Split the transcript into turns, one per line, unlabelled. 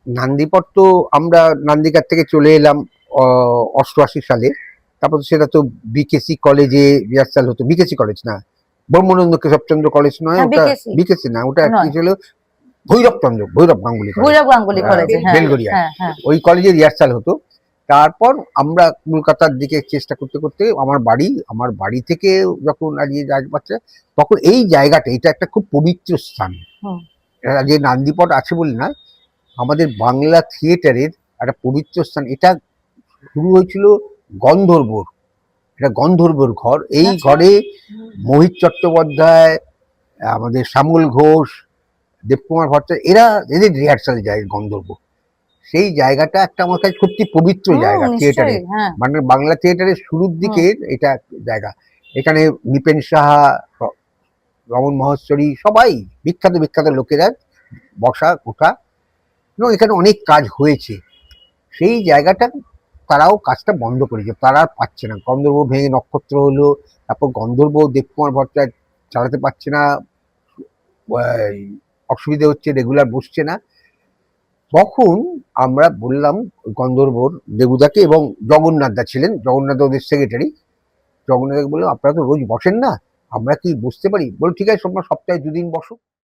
নান্দিপট তো আমরা নান্দিঘাট থেকে চলে এলাম 88 সালে। তারপর সেটা তো বিকেসি কলেজে রিহার্সাল হতো। বিকেসি কলেজ না, ব্রহ্মানন্দ কেশবচন্দ্র কলেজ নয় ওটা, বিকেসি না ওটা কি ছিল, ভৈরব গাঙ্গুলি কলেজ, বেলগড়িয়া, ওই কলেজে রিহার্সাল হতো। তারপর আমরা কলকাতার দিকে চেষ্টা করতে করতে আমার বাড়ি থেকে যখন আজকে বাচ্চা, তখন এই জায়গাটা, এটা একটা খুব পবিত্র স্থান। যে নান্দিপট আছে বলে না, আমাদের বাংলা থিয়েটারের একটা পবিত্র স্থান। এটা শুরু হয়েছিল গন্ধর্বর, এটা গন্ধর্বর ঘর। এই ঘরে মোহিত চট্টোপাধ্যায়, আমাদের শ্যামল ঘোষ, দেবকুমার ভট্টাচার্য, এদের রিহার্সাল যায় গন্ধর্ব। সেই জায়গাটা একটা আমার কাছে সত্যি পবিত্র জায়গা থিয়েটারে, মানে বাংলা থিয়েটারের শুরুর দিকের এটা জায়গা। এখানে নিপেন সাহা, রমন মহেশ্বরী, সবাই বিখ্যাত বিখ্যাত লোকেরা বসা ওঠা, এবং এখানে অনেক কাজ হয়েছে। সেই জায়গাটা তারাও কাজটা বন্ধ করেছে, তারা আর পাচ্ছে না। গন্ধর্ব ভেঙে নক্ষত্র হলো, তারপর গন্ধর্ব দেবকুমার ভট্টাচার্য চালাতে পারছে না, অসুবিধা হচ্ছে, রেগুলার বসছে না। তখন আমরা বললাম গন্ধর্বর দেবুদাকে, এবং জগন্নাথ দা ছিলেন, জগন্নাথ দা ওদের সেক্রেটারি, জগন্নাথ বললাম আপনারা তো রোজ বসেন না, আমরা কি বুঝতে পারি? বলো ঠিক আছে, তোমরা সপ্তাহে 2 দিন বসো।